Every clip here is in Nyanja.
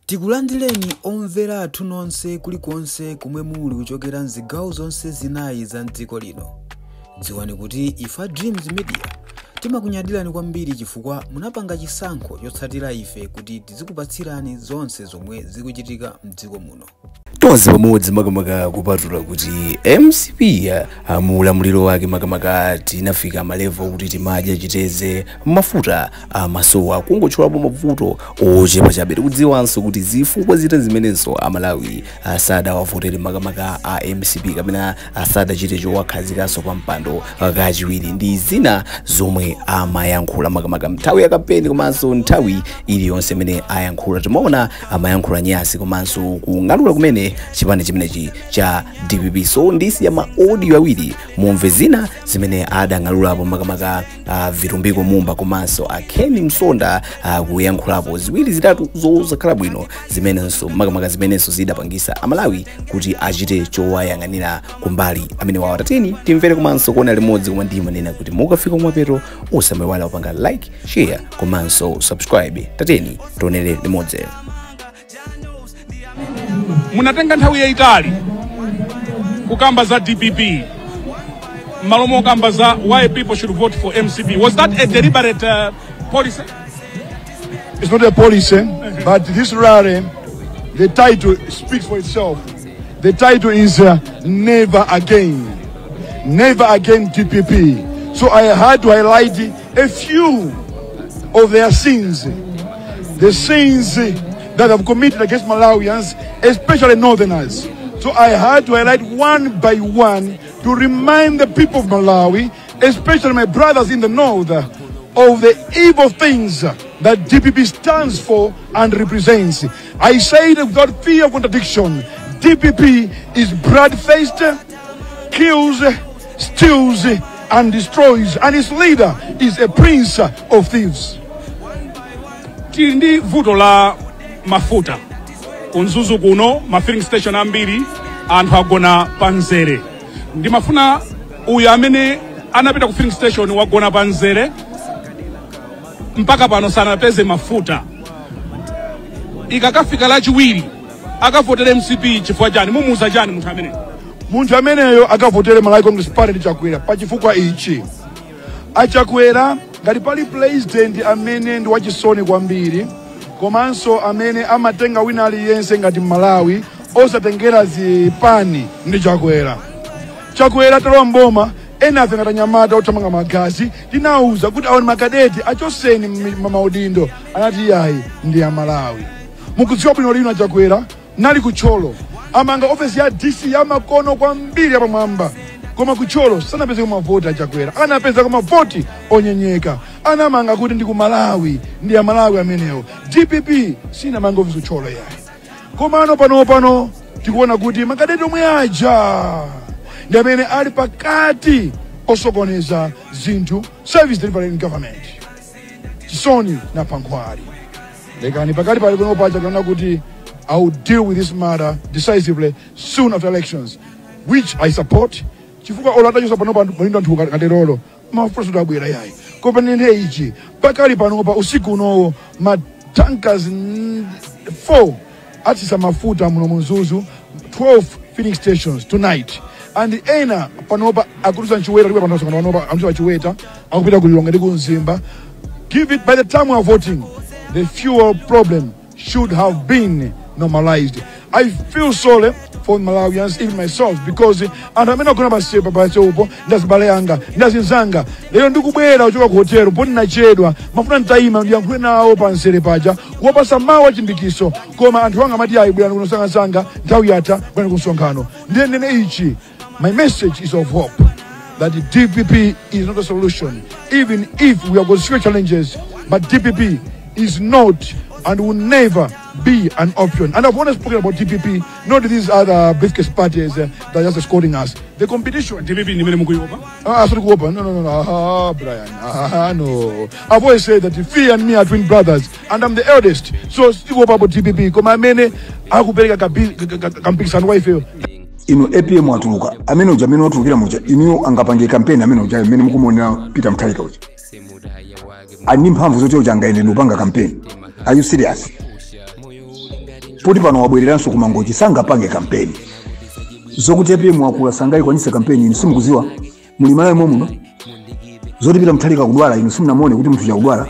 Tikulandireni omvera athu nonse kulikonse kumwe muli kuchokera mzigawo zonse zinayi za mdziko lino. Dziwani kuti ifa Dreams Media timakunyadirani kwambiri chifukwa munapanga chisankho chotsatira ife kuti tizikupatsirani zonse zomwe zikuchitika mdziko muno. Tonse pamodzi makamaka kupatula kuti MCP mulamuliro wake makamaka tinafika malevel kuti timadya chiteze mafuta masowa kungochulapo mavuto ochepa chabe. Tikudziwanso kuti zifukwa zita zimenenso amalawi sadawavotere makamaka MCP kapena sadachite chowakhazikaso pa mpando kachiwiri ndi zina zomwe amayankhula makamaka nthawi ya kampeni komanso nthawi iliyonse imene ayankhula. Timaona amayankhula nyasi komanso kung'alula kumene chipani chimenechi cha DPP. So ndisi ya maaudio awiri mumve zina zimene adang'alulapo makamaka Vitumbiko Mumba komanso Ken Msonda kuyankhulapo ziwiri zitatu zokhala bwino zimenenso makamaka zimenenso zidapangisa amalawi kuti achite chowayang'anira kumbali amene wawo. Tateni timvere komanso kuona limodzi koma ndimanena kuti mukafika kumapeto usamaiwala kupanga like, share komanso subscribe. Tateni tionere limodzi. Munatenga nthawi yaitali kukamba za DPP malomo kamba za why people should vote for MCP. Was that a deliberate policy? It's not a policy, but this rally, the title speaks for itself. The title is Never Again. Never Again DPP. So I had to highlight a few of their sins. The sins that have committed against Malawians, especially Northerners. So I had to highlight one by one to remind the people of Malawi, especially my brothers in the North, of the evil things that DPP stands for and represents. I say that without fear of contradiction, DPP is blood-faced, kills, steals, and destroys, and its leader is a prince of thieves. Tindi vuto la mafuta kunzuzu kuno filling station ambiri anthu agona panzere. Ndimafuna uyu amene anapita ku filling station wagona panzere mpaka pano sanapeze mafuta. Ikakafika lachiwiri akavotere MCP chifukwa chani? Mumuza chani munthu amene? Munthu ameneyo akavotere Malawi Congress Party Chakwera pachifukwa ichi. Achakwera ngati pali president amene ndi wachisoni kwambiri, komanso amene amatenga wina aliyense ngati Malawi osatengera zipani ndi Chakwera. Chakwera talowa mboma ena ngati Nyamata othamanga magazi tinauza kuti awoni makadeti achoseni mamaudindo anati yayi ndi ya Malawi. Mukudziwa bwino lino Chakwera nali kucholo amanga office ya DC ya makono kwambiri apamwamba, koma kucholo sanapeze kuma voti Chakwera, anapeza kuma voti onyenyeka. Anamanga kuti ndi ku Malawi ndi ya Malawi amenewo. DPP sina manga office kucholo yayi. Koma ano pano tikuona kuti makadeti omwe aja ndi amene ali pakati osokoneza zinthu service delivery in government. Chisoni na pankhwali. Lekani pakati pali kuno pacha kana kuti I will deal with this matter decisively soon after elections, which I support. Chifukwa olata chosa panopa malindo anthu katerolo mafuta tudabwera yayi. Kopa nende ichi pakali panopa usiku unowo matankers 4 atisa mafuta muno Mzuzu, 12 filling stations tonight. And ena panopa akuruza Chiweta liwe panopa amswa Chiweta akupita kulilonga ndi kunzimba. Give it by the time we are voting, the fuel problem should have been normalized. I feel sorry for Malawians, even myself, because and I'm not going to say Papa Sopo, that's Baleanga, that's Zanga. They don't do kubera uchoka ku hotel, poni na chedwa, mafuna ntaima ndiyankhule nawo pansere paja, kuwapa samawa chimbikiso, koma anthu wanga mati ayi bwana kunosanga sanga, nthawi yatha bwana kusonkhano. Ndene ichi, my message is of hope that the DPP is not a solution, even if we are going through challenges, but DPP is not and will never be an option. And I've always spoken about DPP, not these other briefcase parties that are just escorting us. The competition. DPP ni mene mukuyopa? No, Brian. No. I've always said that Fee and me are twin brothers, and I'm the eldest. So still about DPP. Koma mene akupeleka kampikisano wife. Ino APM watuluka. Amene uja amene watulukira muja. Ino angapange campaign amene uja amene mukumona Peter Mutharika uja. Ani mphamvu zoti uja angaende nupanga campaign. Are you serious? poti pano wabwereranso kumangochi sangapange kampeni zokuti EPM wakula sangali kwanise kampeni inu simukuziwa muli malawi muno zoti pita Mutharika kudwala inu simunamuone kuti munthu yakudwala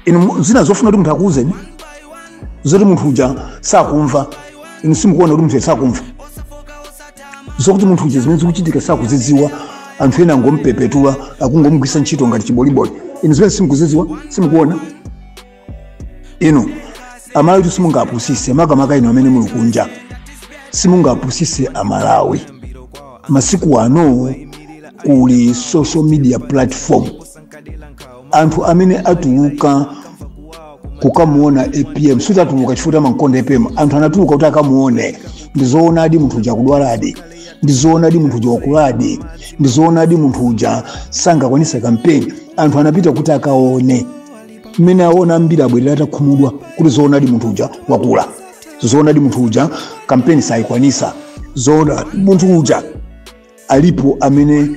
inu zina zofuna kuti munthu akuuzeni zoti munthu uja sakumva inu simukuona kuti munthu sakumva zokuti munthu uja zimene zikuchitika sakuzidziwa anthu ena ngompepetula akungomugwisa ntchito ngati chiboliboli inu zimene simukuzidziwa simukuona inu amalawi tu simungapusise makamaka inu amene muli kunja simungapusise amalawi masiku ano kuli social media platform anthu amene atuluka kukamuona EPM sutatuluka chifuta mankonda EPM anthu anatuluka kuti akamuone ndizoona adi munthu uja kudwaladi ndizoona adi munthu uja wakuladi ndizoona adi munthu uja sangakwanisa kampeni anthu anapita kuti akaone mmene aona ambiri abwerera atakhumudwa kuti zoona adi munthu uja wakula zoona adi munthu uja kampeni saikwanisa zoona munthu uja alipo amene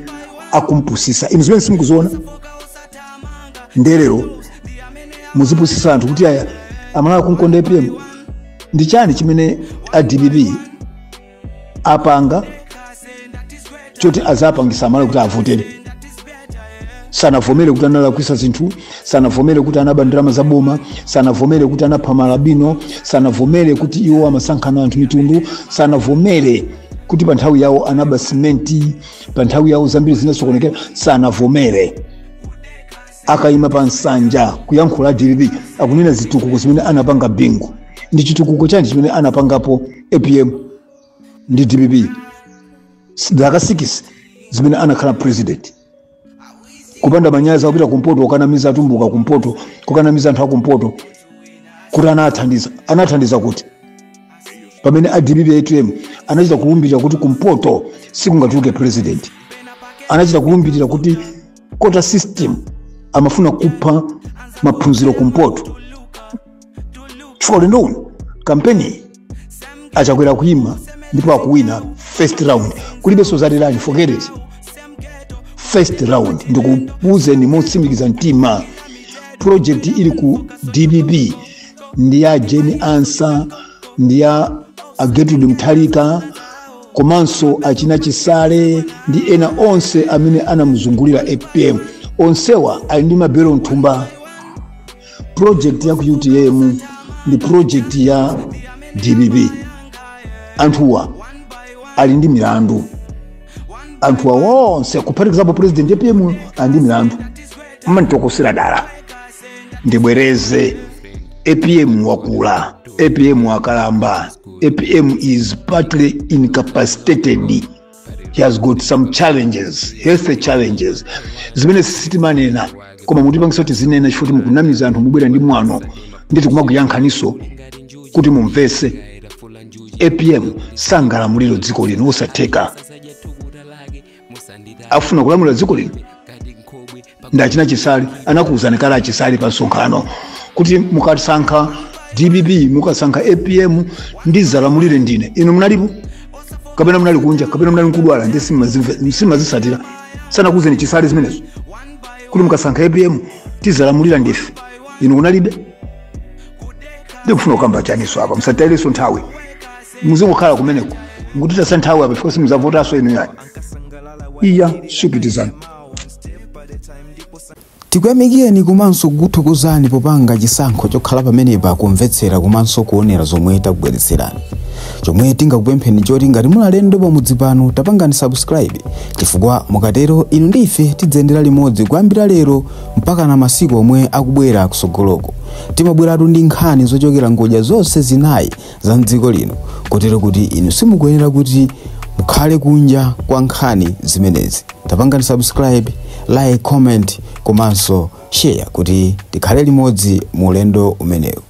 akumpusisa inu zimene simukuziona ndelero muzipusisa anthu kuti aya amalawi kunkonda EPM ndi chani chimene DPP apanga choti azapangisa amalawi kuti avotere sanavomere kuti analakwisa zinthu sanavomere kuti anaba ndalama za boma sanavomere kuti anapha malabino sanavomere kuti iwo amasankhana anthu mitundu sanavomere kuti pa nthawi yawo anaba simenti pa nthawi yawo zambiri zinasokonekera sanavomere akayima pa nsanja kuyankhula DPP akunena zitukuko zimene anapanga bingu ndi chitukuko chani chimene anapangapo EPM ndi DPP zaka 6 zimene anakhala president kupanda manyazi akupita kumpoto ukanamiza atumbuka kumpoto kukanamiza anthu akumpoto kuti anathandiza kuti pamene DPP EPM anachita kulumbirira kuti kumpoto sikungatuluke president anachita kulumbirira kuti quota system amafuna kupha maphunziro kumpoto chifukwa ndo kampeni achakwera kuima ndipo akuwina first round kulibe sozalirani forget it first round ndikuuzeni motsimikiza mtima project ili ku DPP ndi ya Jeni Ansa ndi ya Gertrude Mutharika komanso achina Chisale ndi ena onse amene anamuzungulira EPM onsewa ali ndi mabelo mthumba project ya ku UTM ndi project ya DPP anthuwa ali ndi milandu anthuwa wonse kuphatikizapo president EPM ali ndi milandu mantokosera dala ndibwereze EPM wakula EPM wakalamba EPM is partly incapacitated. He has got some challenges, health challenges. Zimene sitimanena koma mutipangisa kuti zinena chifukwa mukunamiza anthu mubwera ndi mwano nditi kumakuyankhaniso kuti mumvese EPM sangalamuliro dziko lino osatheka afuna kulamulira dziko lino ndachina Chisale anakuuzani kala Chisale pa nsonkhano kuti mukasankha DPP mukasankha EPM ndizalamulire ndine inu munalipo kapena munali kunja kapena munali nkudwala ndi simazisatira sana kuzeni Chisale zimenezo kuti mukasankha EPM tizalamulira ndife inu kunalibe ndikufuna kukamba chaniso apa musataileso nthawi muzingokhala kumeneko nguti tasa nthawi apa fika simuzavotaso inu yani iya shikitizana tikuyamikeni komanso kukuthokozani popanga chisankho chokhala pamenepa kumvetsera komanso kuonera zomwe takubweretserani chomwe tingakupempheni choti ngati mulalendo pamudzi pano tapangani subscribe chifukwa mukatero inu ndife tidzendera limodzi kuyambira lero mpaka na masiku omwe akubwera kusogoloko timabweratu ndi nkhani zochokera ngodya zonse zinayi za mdziko lino kotero kuti inu simukuyenera kuti mukhale kunja kwa nkhani zimenezi tapangani subscribe like comment komanso share kuti tikhale limodzi mu ulendo umenewu.